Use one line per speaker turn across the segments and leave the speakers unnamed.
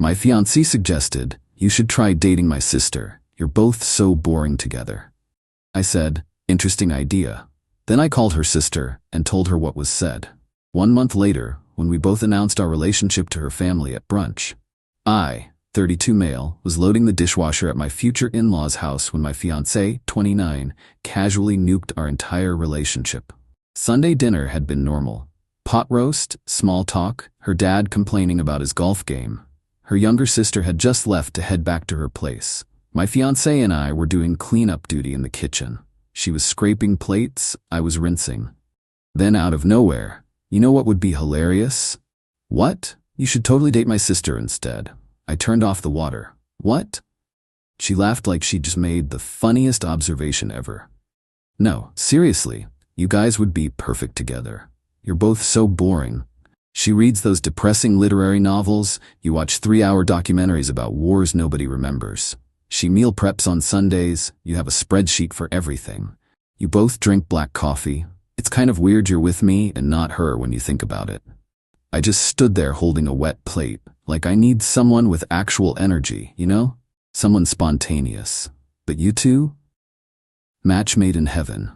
My fiancée suggested, "You should try dating my sister. You're both so boring together." I said, "Interesting idea." Then I called her sister and told her what was said. 1 month later, when we both announced our relationship to her family at brunch, I, 32 male, was loading the dishwasher at my future in-laws' house when my fiancée, 29, casually nuked our entire relationship. Sunday dinner had been normal. Pot roast, small talk, her dad complaining about his golf game. Her younger sister had just left to head back to her place. My fiancée and I were doing cleanup duty in the kitchen. She was scraping plates, I was rinsing. Then out of nowhere, "You know what would be hilarious?" "What?" "You should totally date my sister instead." I turned off the water. "What?" She laughed like she just made the funniest observation ever. "No, seriously, you guys would be perfect together. You're both so boring." She reads those depressing literary novels, you watch 3-hour documentaries about wars nobody remembers. She meal preps on Sundays, you have a spreadsheet for everything. You both drink black coffee. It's kind of weird you're with me and not her when you think about it. I just stood there holding a wet plate, like I need someone with actual energy, you know? Someone spontaneous. But you two? Match made in heaven.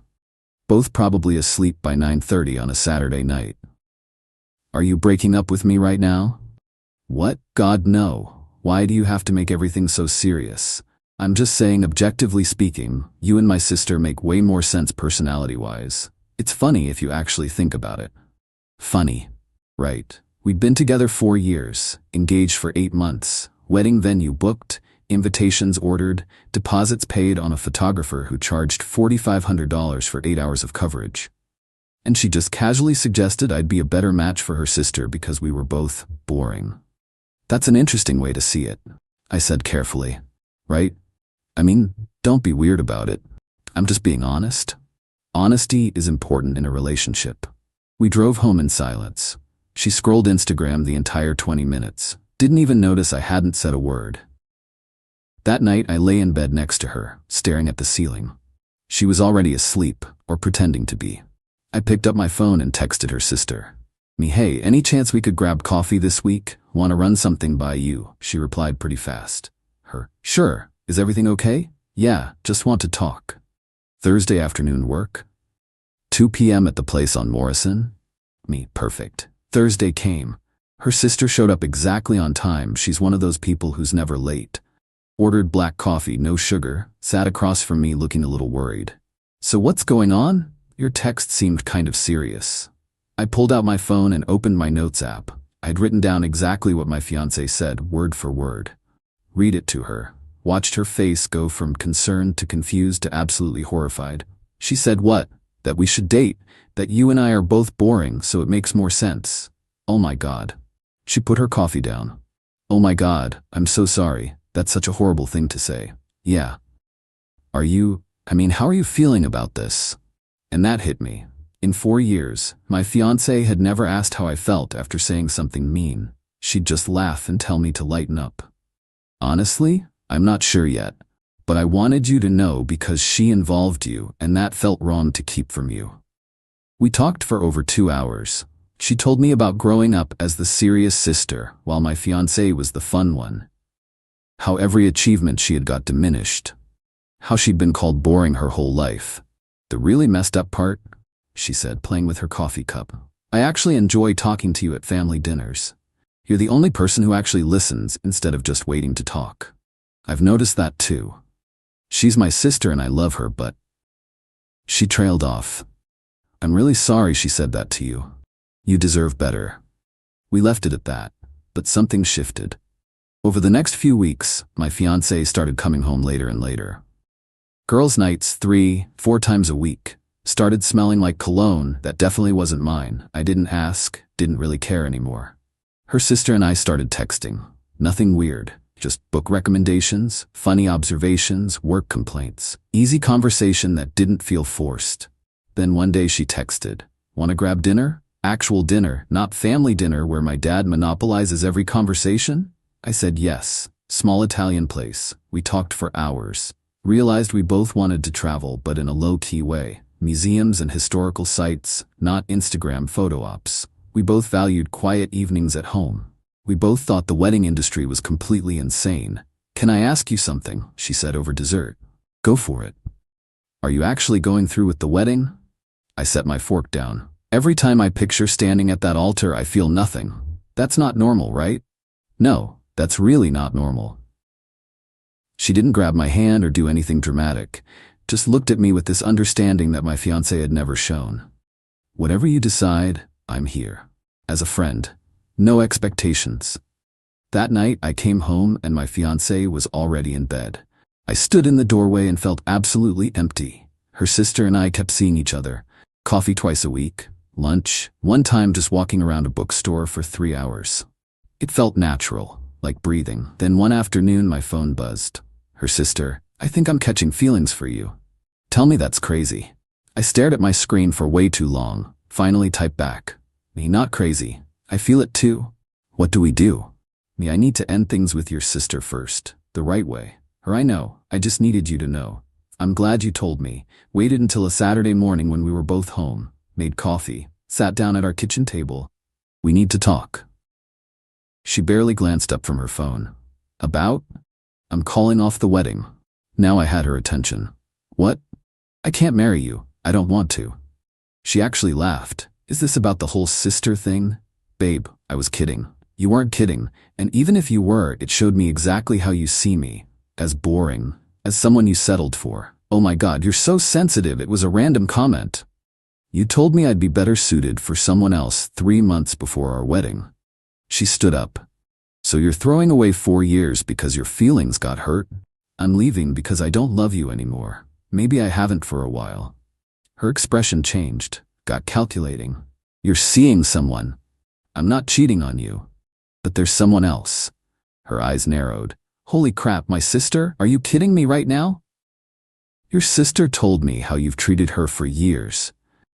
Both probably asleep by 9:30 on a Saturday night. Are you breaking up with me right now? What? God, no. Why do you have to make everything so serious? I'm just saying, objectively speaking, you and my sister make way more sense personality-wise. It's funny if you actually think about it. Funny. Right. We'd been together 4 years, engaged for 8 months, wedding venue booked, invitations ordered, deposits paid on a photographer who charged $4,500 for 8 hours of coverage. And she just casually suggested I'd be a better match for her sister because we were both boring. That's an interesting way to see it, I said carefully. Right? I mean, don't be weird about it. I'm just being honest. Honesty is important in a relationship. We drove home in silence. She scrolled Instagram the entire 20 minutes. Didn't even notice I hadn't said a word. That night I lay in bed next to her, staring at the ceiling. She was already asleep, or pretending to be. I picked up my phone and texted her sister. "Hey, any chance we could grab coffee this week? Want to run something by you?" She replied pretty fast. Her, "Sure. Is everything okay?" "Yeah, just want to talk." Thursday afternoon work? 2 p.m. at the place on Morrison? Me, perfect. Thursday came. Her sister showed up exactly on time. She's one of those people who's never late. Ordered black coffee, no sugar, sat across from me looking a little worried. "So what's going on? Your text seemed kind of serious." I pulled out my phone and opened my notes app. I'd written down exactly what my fiancé said, word for word. Read it to her. Watched her face go from concerned to confused to absolutely horrified. She said what? That we should date, that you and I are both boring, so it makes more sense. Oh my God. She put her coffee down. "Oh my God, I'm so sorry. That's such a horrible thing to say." "Yeah. How are you feeling about this?" And that hit me. In 4 years, my fiancée had never asked how I felt after saying something mean. She'd just laugh and tell me to lighten up. "Honestly, I'm not sure yet, but I wanted you to know because she involved you and that felt wrong to keep from you." We talked for over 2 hours. She told me about growing up as the serious sister while my fiancé was the fun one. How every achievement she had got diminished. How she'd been called boring her whole life. "The really messed up part," she said, playing with her coffee cup, "I actually enjoy talking to you at family dinners. You're the only person who actually listens instead of just waiting to talk. I've noticed that too. She's my sister and I love her, but..." She trailed off. "I'm really sorry she said that to you. You deserve better." We left it at that, but something shifted. Over the next few weeks, my fiancé started coming home later and later. Girls' nights 3-4 times a week. Started smelling like cologne that definitely wasn't mine. I didn't ask, didn't really care anymore. Her sister and I started texting. Nothing weird, just book recommendations, funny observations, work complaints. Easy conversation that didn't feel forced. Then one day she texted, "Want to grab dinner? Actual dinner, not family dinner where my dad monopolizes every conversation?" I said yes. Small Italian place. We talked for hours. Realized we both wanted to travel, but in a low-key way. Museums and historical sites, not Instagram photo ops. We both valued quiet evenings at home. We both thought the wedding industry was completely insane. "Can I ask you something?" she said over dessert. "Go for it." "Are you actually going through with the wedding?" I set my fork down. Every time I picture standing at that altar, I feel nothing. That's not normal, right? No, that's really not normal. She didn't grab my hand or do anything dramatic, just looked at me with this understanding that my fiancé had never shown. "Whatever you decide, I'm here. As a friend. No expectations." That night, I came home and my fiancé was already in bed. I stood in the doorway and felt absolutely empty. Her sister and I kept seeing each other. Coffee twice a week, lunch, one time just walking around a bookstore for 3 hours. It felt natural, like breathing. Then one afternoon, my phone buzzed. Her sister, "I think I'm catching feelings for you." "Tell me that's crazy." I stared at my screen for way too long, finally typed back. "Me, not crazy. I feel it too." "What do we do?" "Me, I need to end things with your sister first, the right way." Her, "I know, I just needed you to know. I'm glad you told me." Waited until a Saturday morning when we were both home, made coffee, sat down at our kitchen table. "We need to talk." She barely glanced up from her phone. "About?" "I'm calling off the wedding." Now I had her attention. "What?" "I can't marry you. I don't want to." She actually laughed. "Is this about the whole sister thing?" "Babe, I was kidding." "You weren't kidding, and even if you were, it showed me exactly how you see me. As boring. As someone you settled for." "Oh my God, you're so sensitive. It was a random comment." "You told me I'd be better suited for someone else 3 months before our wedding." She stood up. "So you're throwing away 4 years because your feelings got hurt?" "I'm leaving because I don't love you anymore. Maybe I haven't for a while." Her expression changed, got calculating. "You're seeing someone." "I'm not cheating on you." "But there's someone else." Her eyes narrowed. "Holy crap, my sister? Are you kidding me right now?" "Your sister told me how you've treated her for years,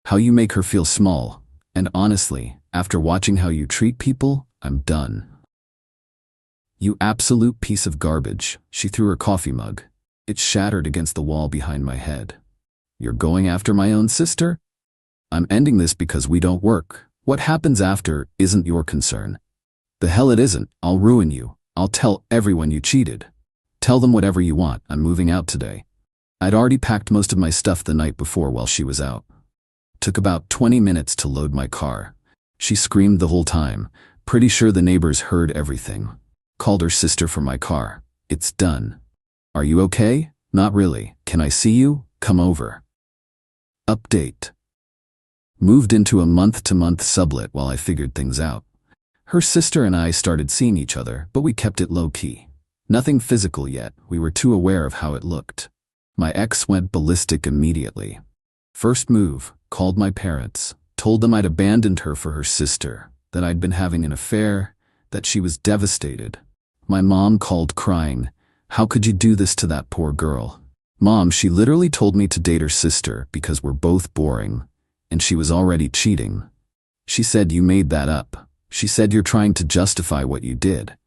how you make her feel small, and honestly, after watching how you treat people, I'm done." "You absolute piece of garbage." She threw her coffee mug. It shattered against the wall behind my head. "You're going after my own sister?" "I'm ending this because we don't work. What happens after isn't your concern." "The hell it isn't. I'll ruin you. I'll tell everyone you cheated." "Tell them whatever you want. I'm moving out today." I'd already packed most of my stuff the night before while she was out. Took about 20 minutes to load my car. She screamed the whole time. Pretty sure the neighbors heard everything. Called her sister for my car. "It's done." "Are you okay?" "Not really. Can I see you? Come over." Update. Moved into a month-to-month sublet while I figured things out. Her sister and I started seeing each other, but we kept it low-key. Nothing physical yet. We were too aware of how it looked. My ex went ballistic immediately. First move, called my parents, told them I'd abandoned her for her sister, that I'd been having an affair, that she was devastated. My mom called crying. "How could you do this to that poor girl?" "Mom, she literally told me to date her sister because we're both boring, and she was already cheating. She said you made that up. She said you're trying to justify what you did."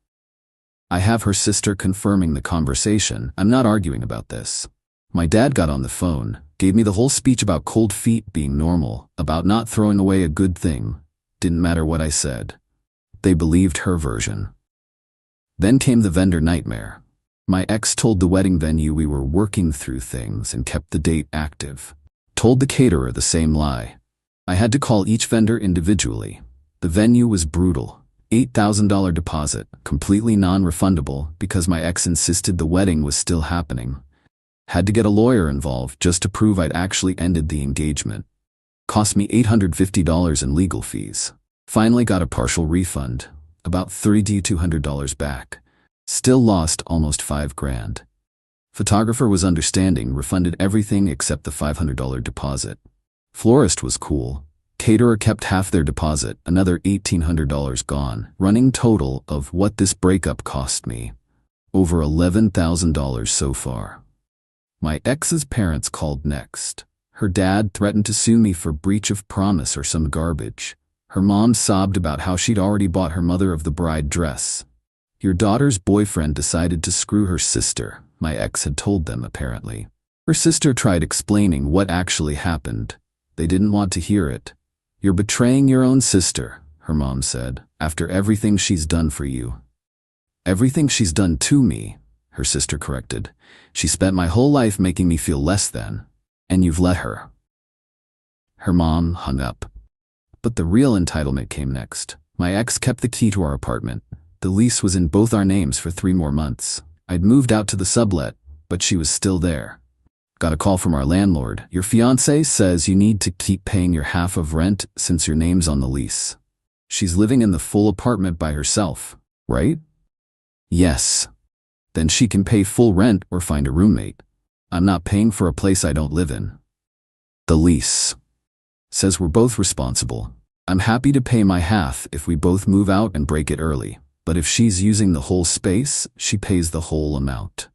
I have her sister confirming the conversation. I'm not arguing about this. My dad got on the phone, gave me the whole speech about cold feet being normal, about not throwing away a good thing. Didn't matter what I said. They believed her version. Then came the vendor nightmare. My ex told the wedding venue we were working through things and kept the date active. Told the caterer the same lie. I had to call each vendor individually. The venue was brutal. $8,000 deposit, completely non-refundable because my ex insisted the wedding was still happening. Had to get a lawyer involved just to prove I'd actually ended the engagement. Cost me $850 in legal fees. Finally got a partial refund, about $3,200 back. Still lost almost $5,000. Photographer was understanding, refunded everything except the $500 deposit. Florist was cool. Caterer kept half their deposit, another $1,800 gone. Running total of what this breakup cost me. Over $11,000 so far. My ex's parents called next. Her dad threatened to sue me for breach of promise or some garbage. Her mom sobbed about how she'd already bought her mother of the bride dress. Your daughter's boyfriend decided to screw her sister, my ex had told them apparently. Her sister tried explaining what actually happened. They didn't want to hear it. You're betraying your own sister, her mom said, after everything she's done for you. Everything she's done to me, her sister corrected. She spent my whole life making me feel less than. And you've let her. Her mom hung up. But the real entitlement came next. My ex kept the key to our apartment. The lease was in both our names for 3 more months. I'd moved out to the sublet, but she was still there. Got a call from our landlord. Your fiancé says you need to keep paying your half of rent since your name's on the lease. She's living in the full apartment by herself, right? Yes. Then she can pay full rent or find a roommate. I'm not paying for a place I don't live in. The lease says we're both responsible. I'm happy to pay my half if we both move out and break it early. But if she's using the whole space, she pays the whole amount.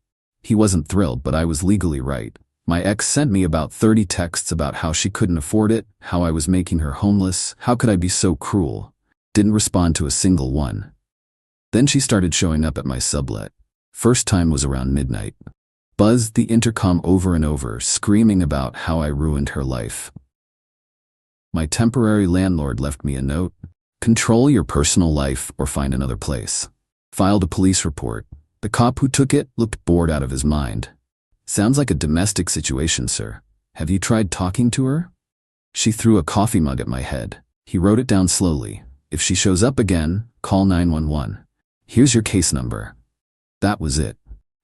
He wasn't thrilled, but I was legally right. My ex sent me about 30 texts about how she couldn't afford it, how I was making her homeless, how could I be so cruel. Didn't respond to a single one. Then she started showing up at my sublet. First time was around midnight. Buzzed the intercom over and over, screaming about how I ruined her life. My temporary landlord left me a note. Control your personal life or find another place. Filed a police report. The cop who took it looked bored out of his mind. Sounds like a domestic situation, sir. Have you tried talking to her? She threw a coffee mug at my head. He wrote it down slowly. If she shows up again, call 911. Here's your case number. That was it.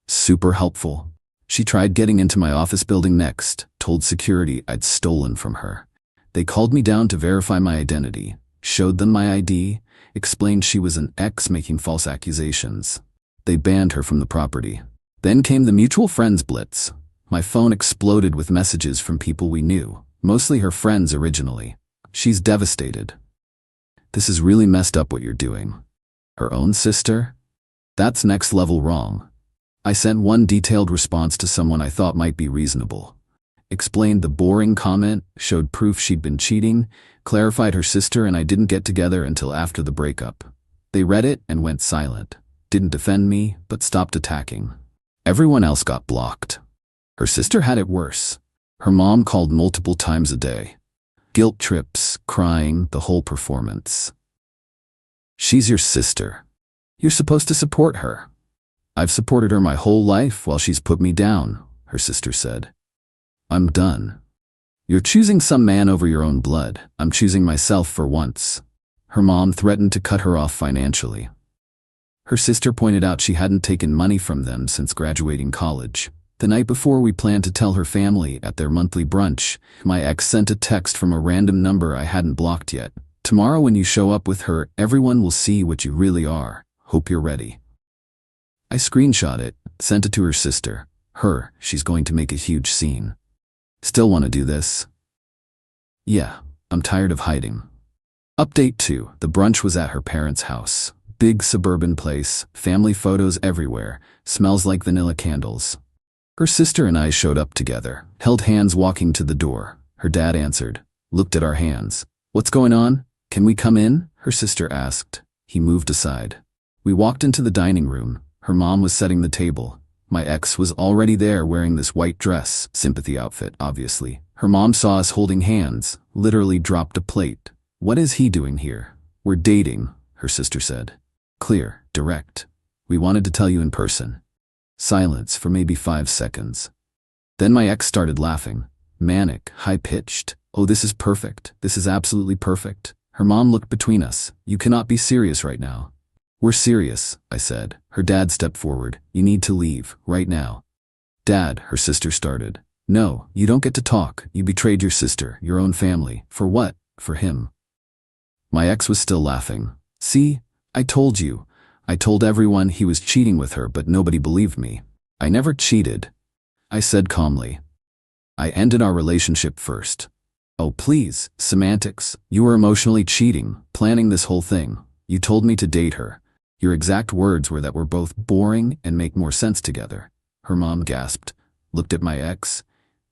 Super helpful. She tried getting into my office building next, told security I'd stolen from her. They called me down to verify my identity, showed them my ID, explained she was an ex making false accusations. They banned her from the property. Then came the mutual friends blitz. My phone exploded with messages from people we knew, mostly her friends originally. She's devastated. This is really messed up what you're doing. Her own sister? That's next level wrong. I sent one detailed response to someone I thought might be reasonable. Explained the boring comment, showed proof she'd been cheating, clarified her sister and I didn't get together until after the breakup. They read it and went silent. Didn't defend me, but stopped attacking. Everyone else got blocked. Her sister had it worse. Her mom called multiple times a day. Guilt trips, crying, the whole performance. She's your sister. You're supposed to support her. I've supported her my whole life while she's put me down, her sister said. I'm done. You're choosing some man over your own blood. I'm choosing myself for once. Her mom threatened to cut her off financially. Her sister pointed out she hadn't taken money from them since graduating college. The night before we planned to tell her family at their monthly brunch, my ex sent a text from a random number I hadn't blocked yet. Tomorrow when you show up with her, everyone will see what you really are. Hope you're ready. I screenshot it, sent it to her sister. She's going to make a huge scene. Still want to do this? Yeah, I'm tired of hiding. Update 2. The brunch was at her parents' house. Big suburban place, family photos everywhere, smells like vanilla candles. Her sister and I showed up together, held hands walking to the door. Her dad answered, looked at our hands. What's going on? Can we come in? Her sister asked. He moved aside. We walked into the dining room. Her mom was setting the table. My ex was already there wearing this white dress, sympathy outfit, obviously. Her mom saw us holding hands, literally dropped a plate. What is he doing here? We're dating, her sister said. Clear, direct. We wanted to tell you in person. Silence for maybe 5 seconds. Then my ex started laughing. Manic, high-pitched. Oh, this is perfect. This is absolutely perfect. Her mom looked between us. You cannot be serious right now. We're serious, I said. Her dad stepped forward. You need to leave, right now. Dad, her sister started. No, you don't get to talk. You betrayed your sister, your own family. For what? For him. My ex was still laughing. See? I told you. I told everyone he was cheating with her, but nobody believed me. I never cheated. I said calmly. I ended our relationship first. Oh, please, semantics. You were emotionally cheating, planning this whole thing. You told me to date her. Your exact words were that we're both boring and make more sense together. Her mom gasped, looked at my ex.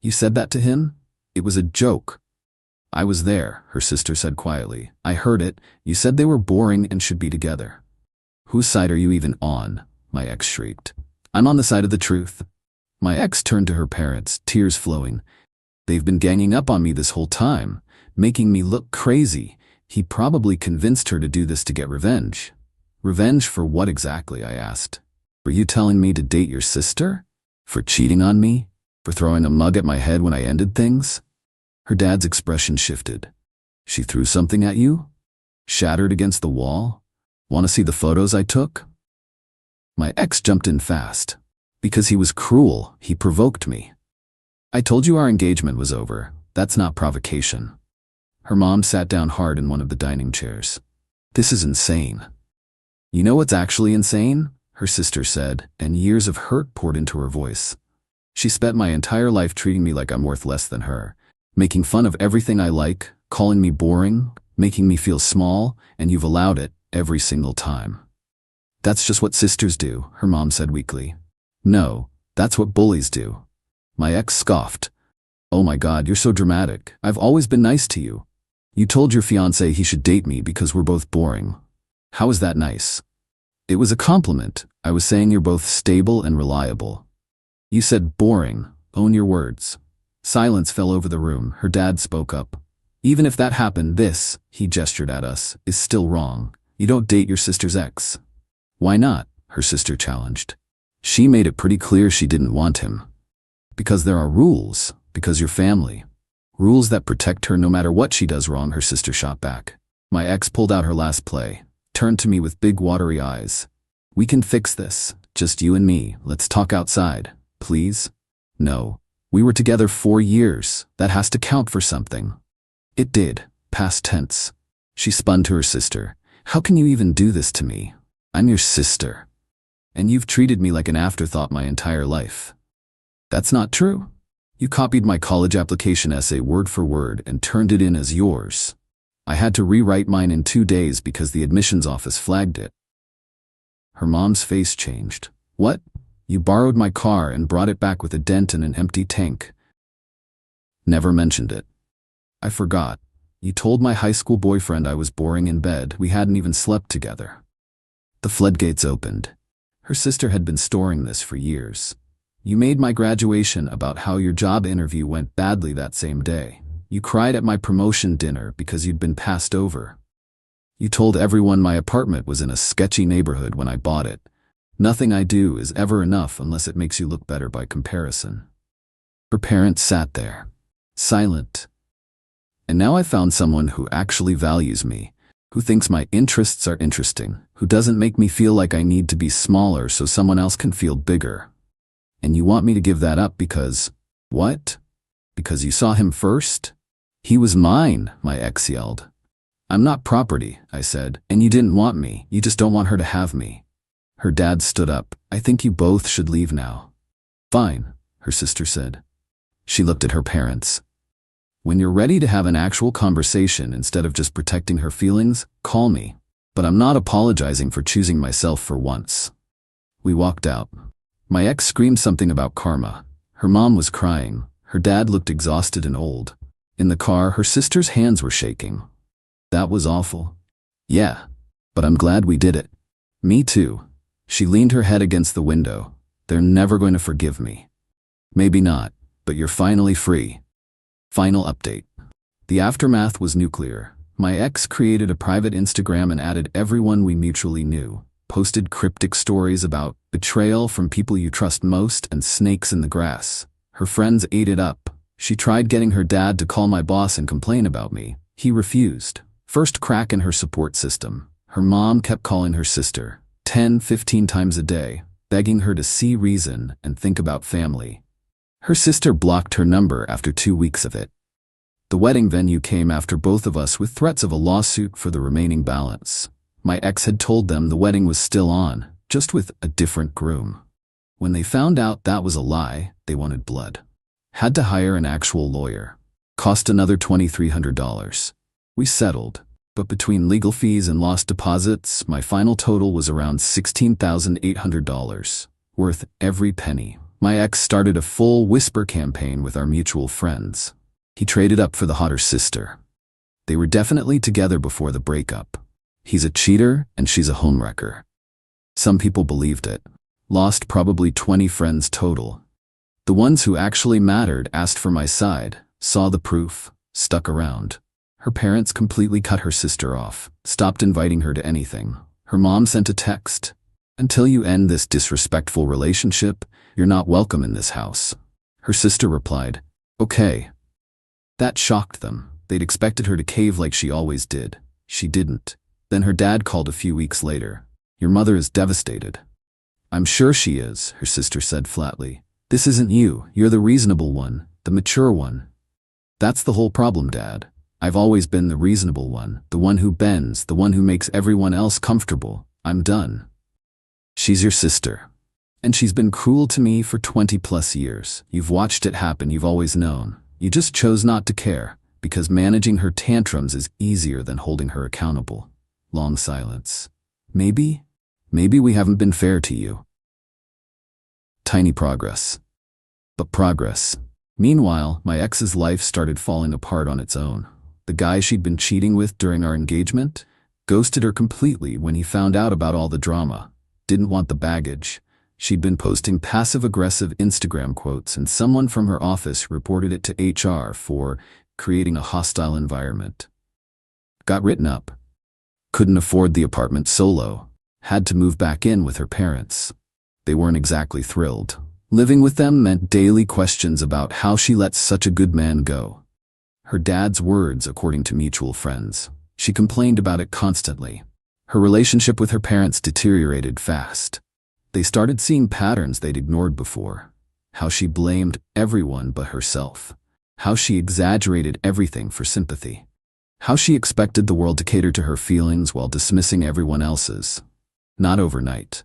You said that to him? It was a joke. I was there, her sister said quietly. I heard it. You said they were boring and should be together. Whose side are you even on? My ex shrieked. I'm on the side of the truth. My ex turned to her parents, tears flowing. They've been ganging up on me this whole time, making me look crazy, He probably convinced her to do this to get revenge. Revenge for what exactly, I asked. Were you telling me to date your sister? For cheating on me? For throwing a mug at my head when I ended things? Her dad's expression shifted. She threw something at you? Shattered against the wall? Want to see the photos I took? My ex jumped in fast. Because he was cruel, he provoked me. I told you our engagement was over. That's not provocation. Her mom sat down hard in one of the dining chairs. This is insane. You know what's actually insane? Her sister said, and years of hurt poured into her voice. She spent my entire life treating me like I'm worth less than her, making fun of everything I like, calling me boring, making me feel small, and you've allowed it every single time. That's just what sisters do, her mom said weakly. No, that's what bullies do. My ex scoffed. Oh my God, you're so dramatic. I've always been nice to you. You told your fiancé he should date me because we're both boring. How is that nice? It was a compliment. I was saying you're both stable and reliable. You said boring. Own your words. Silence fell over the room. Her dad spoke up. Even if that happened, this, he gestured at us, is still wrong. You don't date your sister's ex. Why not? Her sister challenged. She made it pretty clear she didn't want him. Because there are rules. Because you're family. Rules that protect her no matter what she does wrong, her sister shot back. My ex pulled out her last play, turned to me with big watery eyes. We can fix this. Just you and me. Let's talk outside. Please? No. We were together 4 years. That has to count for something. It did. Past tense. She spun to her sister. How can you even do this to me? I'm your sister. And you've treated me like an afterthought my entire life. That's not true. You copied my college application essay word for word and turned it in as yours. I had to rewrite mine in 2 days because the admissions office flagged it. Her mom's face changed. What? You borrowed my car and brought it back with a dent and an empty tank. Never mentioned it. I forgot. You told my high school boyfriend I was boring in bed. We hadn't even slept together. The floodgates opened. Her sister had been storing this for years. You made my graduation about how your job interview went badly that same day. You cried at my promotion dinner because you'd been passed over. You told everyone my apartment was in a sketchy neighborhood when I bought it. Nothing I do is ever enough unless it makes you look better by comparison. Her parents sat there, silent. And now I found someone who actually values me, who thinks my interests are interesting, who doesn't make me feel like I need to be smaller so someone else can feel bigger. And you want me to give that up because, what? Because you saw him first? He was mine, my ex yelled. I'm not property, I said, and you didn't want me, you just don't want her to have me. Her dad stood up. I think you both should leave now. Fine, her sister said. She looked at her parents. When you're ready to have an actual conversation instead of just protecting her feelings, call me. But I'm not apologizing for choosing myself for once. We walked out. My ex screamed something about karma. Her mom was crying. Her dad looked exhausted and old. In the car, her sister's hands were shaking. That was awful. Yeah, but I'm glad we did it. Me too. She leaned her head against the window. They're never going to forgive me. Maybe not, but you're finally free. Final update. The aftermath was nuclear. My ex created a private Instagram and added everyone we mutually knew. Posted cryptic stories about betrayal from people you trust most and snakes in the grass. Her friends ate it up. She tried getting her dad to call my boss and complain about me. He refused. First crack in her support system. Her mom kept calling her sister 10-15 times a day, begging her to see reason and think about family. Her sister blocked her number after 2 weeks of it. The wedding venue came after both of us with threats of a lawsuit for the remaining balance. My ex had told them the wedding was still on, just with a different groom. When they found out that was a lie, they wanted blood. Had to hire an actual lawyer. Cost another $2,300. We settled, but between legal fees and lost deposits, my final total was around $16,800. Worth every penny. My ex started a full whisper campaign with our mutual friends. He traded up for the hotter sister. They were definitely together before the breakup. He's a cheater and she's a homewrecker. Some people believed it. Lost probably 20 friends total. The ones who actually mattered asked for my side, saw the proof, stuck around. Her parents completely cut her sister off, stopped inviting her to anything. Her mom sent a text. "Until you end this disrespectful relationship, you're not welcome in this house." Her sister replied, "Okay." That shocked them. They'd expected her to cave like she always did. She didn't. Then her dad called a few weeks later. "Your mother is devastated." "I'm sure she is," her sister said flatly. "This isn't you. You're the reasonable one, the mature one." "That's the whole problem, Dad. I've always been the reasonable one, the one who bends, the one who makes everyone else comfortable. I'm done." "She's your sister. And she's been cruel to me for 20+ years. You've watched it happen, you've always known. You just chose not to care, because managing her tantrums is easier than holding her accountable." Long silence. Maybe we haven't been fair to you." Tiny progress. But progress. Meanwhile, my ex's life started falling apart on its own. The guy she'd been cheating with during our engagement ghosted her completely when he found out about all the drama. Didn't want the baggage. She'd been posting passive-aggressive Instagram quotes, and someone from her office reported it to HR for creating a hostile environment. Got written up. Couldn't afford the apartment solo. Had to move back in with her parents. They weren't exactly thrilled. Living with them meant daily questions about how she let such a good man go. Her dad's words, according to mutual friends. She complained about it constantly. Her relationship with her parents deteriorated fast. They started seeing patterns they'd ignored before. How she blamed everyone but herself. How she exaggerated everything for sympathy. How she expected the world to cater to her feelings while dismissing everyone else's. Not overnight,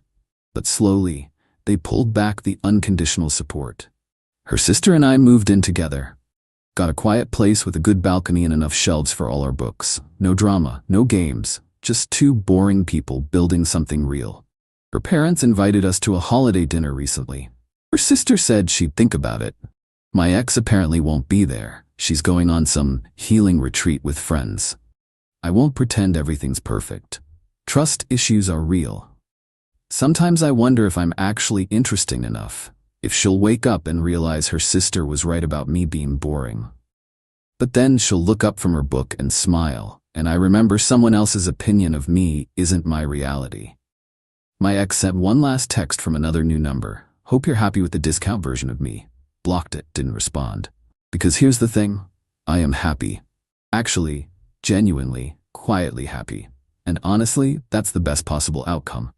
but slowly, they pulled back the unconditional support. Her sister and I moved in together. Got a quiet place with a good balcony and enough shelves for all our books. No drama, no games, just two boring people building something real. Her parents invited us to a holiday dinner recently. Her sister said she'd think about it. My ex apparently won't be there. She's going on some healing retreat with friends. I won't pretend everything's perfect. Trust issues are real. Sometimes I wonder if I'm actually interesting enough, if she'll wake up and realize her sister was right about me being boring. But then she'll look up from her book and smile, and I remember someone else's opinion of me isn't my reality. My ex sent one last text from another new number. "Hope you're happy with the discount version of me." Blocked it, didn't respond. Because here's the thing, I am happy. Actually, genuinely, quietly happy. And honestly, that's the best possible outcome.